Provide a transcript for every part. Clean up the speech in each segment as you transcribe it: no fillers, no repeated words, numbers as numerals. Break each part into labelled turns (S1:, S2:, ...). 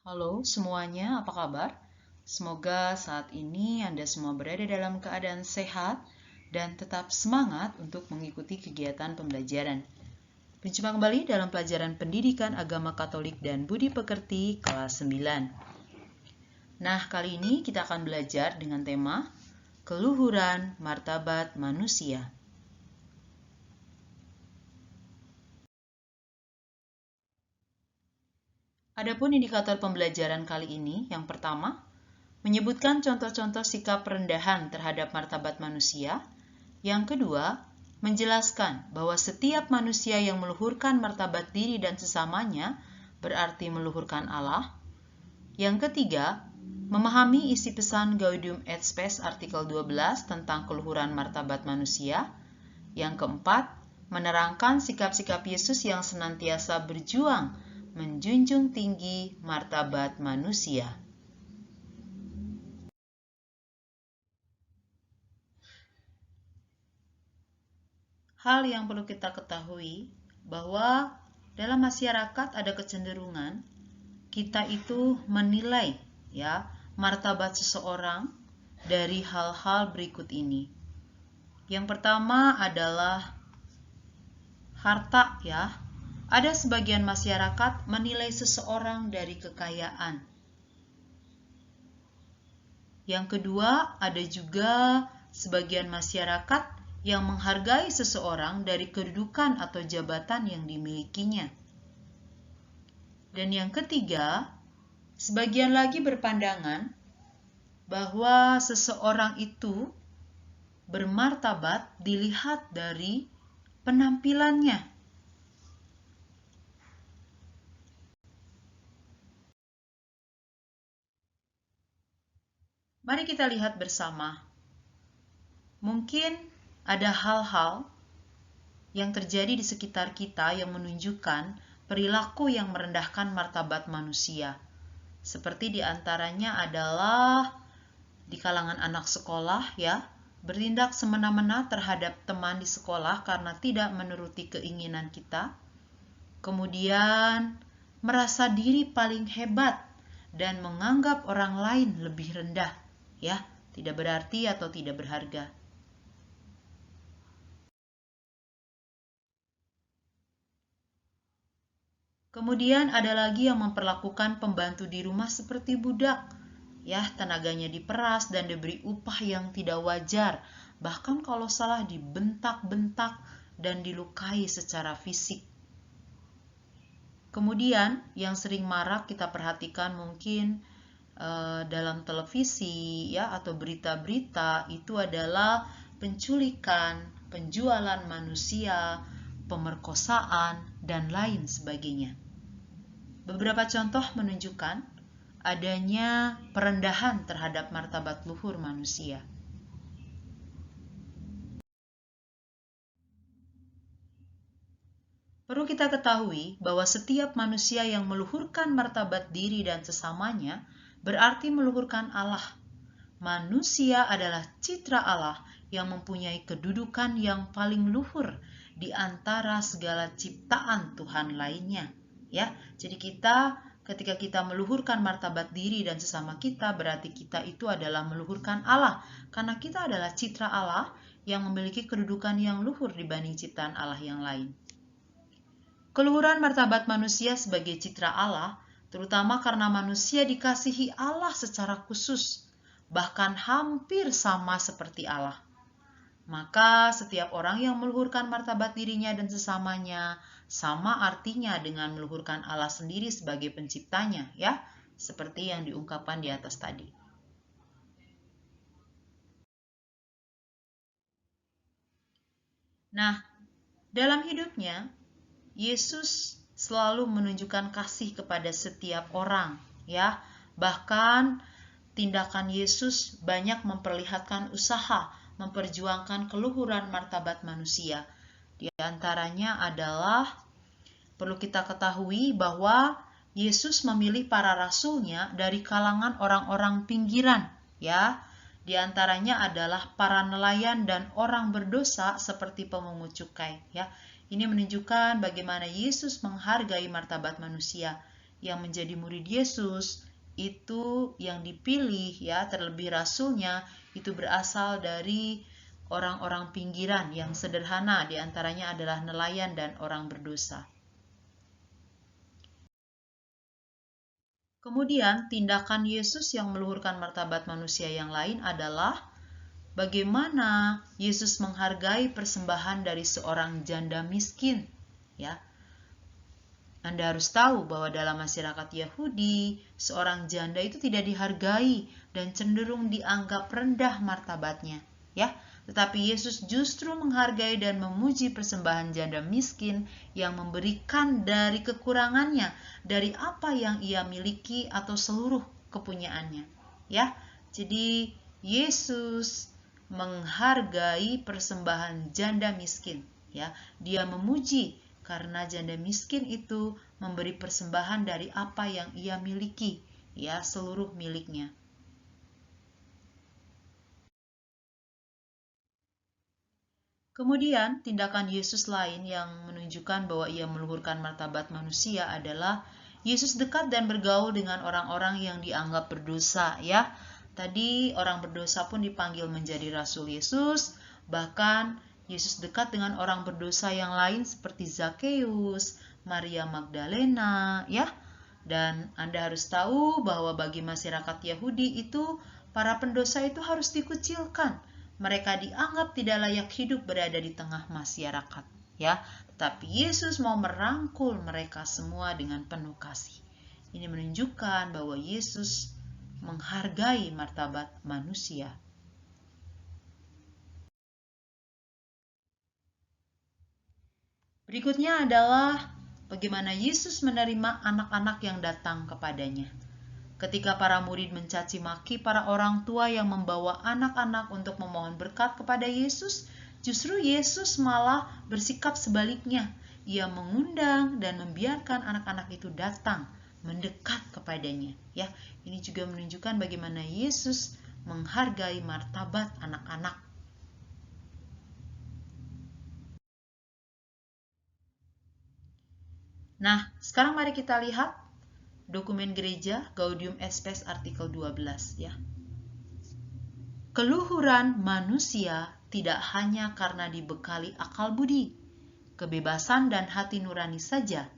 S1: Halo semuanya, apa kabar? Semoga saat ini Anda semua berada dalam keadaan sehat dan tetap semangat untuk mengikuti kegiatan pembelajaran. Berjumpa kembali dalam pelajaran Pendidikan Agama Katolik dan Budi Pekerti kelas 9. Nah, kali ini kita akan belajar dengan tema Keluhuran Martabat Manusia. Adapun indikator pembelajaran kali ini, yang pertama, menyebutkan contoh-contoh sikap perendahan terhadap martabat manusia. Yang kedua, menjelaskan bahwa setiap manusia yang meluhurkan martabat diri dan sesamanya berarti meluhurkan Allah. Yang ketiga, memahami isi pesan Gaudium et Spes artikel 12 tentang keluhuran martabat manusia. Yang keempat, menerangkan sikap-sikap Yesus yang senantiasa berjuang menjunjung tinggi martabat manusia. Hal yang perlu kita ketahui bahwa dalam masyarakat ada kecenderungan kita itu menilai martabat seseorang dari hal-hal berikut ini. Yang pertama adalah harta ya. Ada sebagian masyarakat menilai seseorang dari kekayaan. Yang kedua, ada juga sebagian masyarakat yang menghargai seseorang dari kedudukan atau jabatan yang dimilikinya. Dan yang ketiga, sebagian lagi berpandangan bahwa seseorang itu bermartabat dilihat dari penampilannya. Mari kita lihat bersama. Mungkin ada hal-hal yang terjadi di sekitar kita yang menunjukkan perilaku yang merendahkan martabat manusia. Seperti diantaranya adalah di kalangan anak sekolah bertindak semena-mena terhadap teman di sekolah karena tidak menuruti keinginan kita. Kemudian merasa diri paling hebat dan menganggap orang lain lebih rendah, tidak berarti atau tidak berharga. Kemudian ada lagi yang memperlakukan pembantu di rumah seperti budak. Tenaganya diperas dan diberi upah yang tidak wajar. Bahkan kalau salah dibentak-bentak dan dilukai secara fisik. Kemudian yang sering marak kita perhatikan mungkin dalam televisi atau berita-berita itu adalah penculikan, penjualan manusia, pemerkosaan, dan lain sebagainya. Beberapa contoh menunjukkan adanya perendahan terhadap martabat luhur manusia. Perlu kita ketahui bahwa setiap manusia yang meluhurkan martabat diri dan sesamanya berarti meluhurkan Allah. Manusia adalah citra Allah yang mempunyai kedudukan yang paling luhur di antara segala ciptaan Tuhan lainnya. Jadi ketika kita meluhurkan martabat diri dan sesama kita, berarti kita itu adalah meluhurkan Allah. Karena kita adalah citra Allah yang memiliki kedudukan yang luhur dibanding ciptaan Allah yang lain. Keluhuran martabat manusia sebagai citra Allah, terutama karena manusia dikasihi Allah secara khusus, bahkan hampir sama seperti Allah. Maka setiap orang yang meluhurkan martabat dirinya dan sesamanya sama artinya dengan meluhurkan Allah sendiri sebagai penciptanya, seperti yang diungkapkan di atas tadi. Nah, dalam hidupnya Yesus selalu menunjukkan kasih kepada setiap orang, Bahkan tindakan Yesus banyak memperlihatkan usaha memperjuangkan keluhuran martabat manusia. Di antaranya adalah perlu kita ketahui bahwa Yesus memilih para rasulnya dari kalangan orang-orang pinggiran, Di antaranya adalah para nelayan dan orang berdosa seperti pemungut cukai, Ini menunjukkan bagaimana Yesus menghargai martabat manusia. yang menjadi murid Yesus itu yang dipilih ya, terlebih rasulnya itu berasal dari orang-orang pinggiran yang sederhana, diantaranya adalah nelayan dan orang berdosa. Kemudian tindakan Yesus yang meluhurkan martabat manusia yang lain adalah bagaimana Yesus menghargai persembahan dari seorang janda miskin, ya. Anda harus tahu bahwa dalam masyarakat Yahudi, seorang janda itu tidak dihargai dan cenderung dianggap rendah martabatnya, ya. Tetapi Yesus justru menghargai dan memuji persembahan janda miskin yang memberikan dari kekurangannya, dari apa yang ia miliki atau seluruh kepunyaannya, ya. Jadi Yesus menghargai persembahan janda miskin, ya. Dia memuji karena janda miskin itu memberi persembahan dari apa yang ia miliki, ya, seluruh miliknya. Kemudian, tindakan Yesus lain yang menunjukkan bahwa ia meluhurkan martabat manusia adalah Yesus dekat dan bergaul dengan orang-orang yang dianggap berdosa, ya. Tadi orang berdosa pun dipanggil menjadi rasul Yesus, bahkan Yesus dekat dengan orang berdosa yang lain seperti Zakeus, Maria Magdalena, ya. Dan Anda harus tahu bahwa bagi masyarakat Yahudi itu para pendosa itu harus dikucilkan. Mereka dianggap tidak layak hidup berada di tengah masyarakat, ya. Tetapi Yesus mau merangkul mereka semua dengan penuh kasih. Ini menunjukkan bahwa Yesus menghargai martabat manusia. Berikutnya adalah bagaimana Yesus menerima anak-anak yang datang kepadanya. Ketika para murid mencaci maki para orang tua yang membawa anak-anak untuk memohon berkat kepada Yesus, justru Yesus malah bersikap sebaliknya. Ia mengundang dan membiarkan anak-anak itu datang mendekat kepadanya. Ya, ini juga menunjukkan bagaimana Yesus menghargai martabat anak-anak. Nah, sekarang mari kita lihat dokumen gereja Gaudium et Spes artikel 12, ya. Keluhuran manusia tidak hanya karena dibekali akal budi, kebebasan dan hati nurani saja,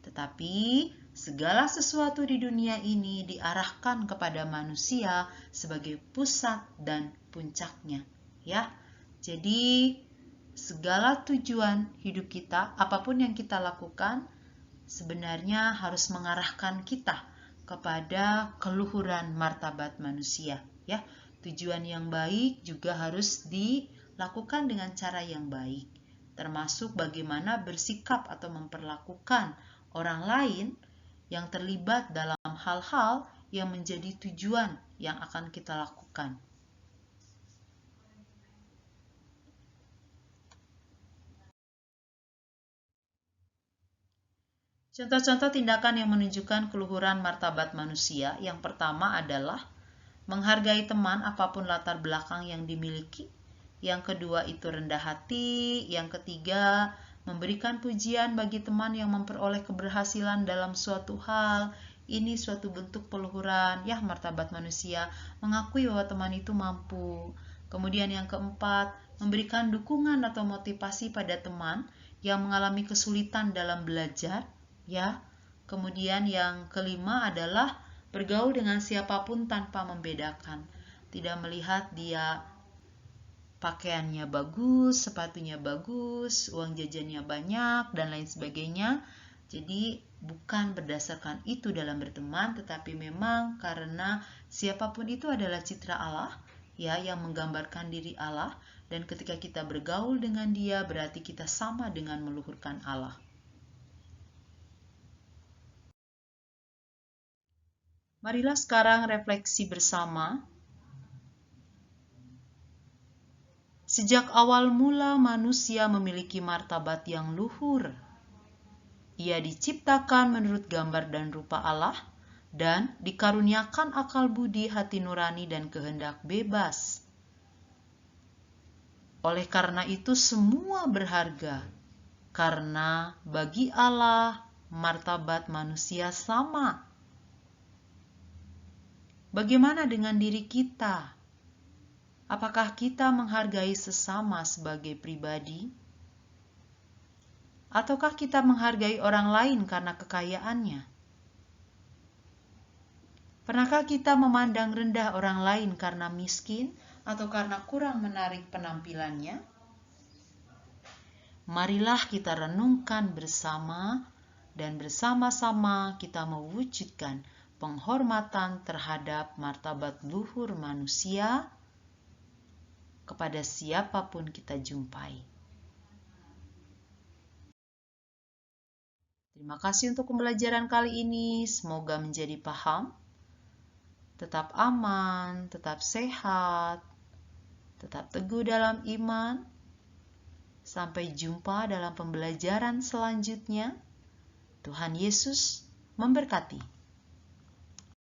S1: tetapi segala sesuatu di dunia ini diarahkan kepada manusia sebagai pusat dan puncaknya, ya. Jadi segala tujuan hidup kita, apapun yang kita lakukan, sebenarnya harus mengarahkan kita kepada keluhuran martabat manusia, ya. Tujuan yang baik juga harus dilakukan dengan cara yang baik, termasuk bagaimana bersikap atau memperlakukan orang lain yang terlibat dalam hal-hal yang menjadi tujuan yang akan kita lakukan. Contoh-contoh tindakan yang menunjukkan keluhuran martabat manusia, yang pertama adalah menghargai teman apapun latar belakang yang dimiliki. Yang kedua itu rendah hati. Yang ketiga, memberikan pujian bagi teman yang memperoleh keberhasilan dalam suatu hal. Ini suatu bentuk peluhuran, ya, martabat manusia, mengakui bahwa teman itu mampu. Kemudian yang keempat, memberikan dukungan atau motivasi pada teman yang mengalami kesulitan dalam belajar, ya. Kemudian yang kelima adalah bergaul dengan siapapun tanpa membedakan. Tidak melihat dia pakaiannya bagus, sepatunya bagus, uang jajannya banyak, dan lain sebagainya. Jadi bukan berdasarkan itu dalam berteman, tetapi memang karena siapapun itu adalah citra Allah, ya, yang menggambarkan diri Allah, dan ketika kita bergaul dengan dia berarti kita sama dengan meluhurkan Allah. Marilah sekarang refleksi bersama. Sejak awal mula manusia memiliki martabat yang luhur. Ia diciptakan menurut gambar dan rupa Allah dan dikaruniakan akal budi, hati nurani, dan kehendak bebas. Oleh karena itu semua berharga, karena bagi Allah martabat manusia sama. Bagaimana dengan diri kita? Apakah kita menghargai sesama sebagai pribadi? Ataukah kita menghargai orang lain karena kekayaannya? Pernahkah kita memandang rendah orang lain karena miskin atau karena kurang menarik penampilannya? Marilah kita renungkan bersama dan bersama-sama kita mewujudkan penghormatan terhadap martabat luhur manusia kepada siapapun kita jumpai. Terima kasih untuk pembelajaran kali ini. Semoga menjadi paham. Tetap aman, tetap sehat, tetap teguh dalam iman. Sampai jumpa dalam pembelajaran selanjutnya. Tuhan Yesus memberkati.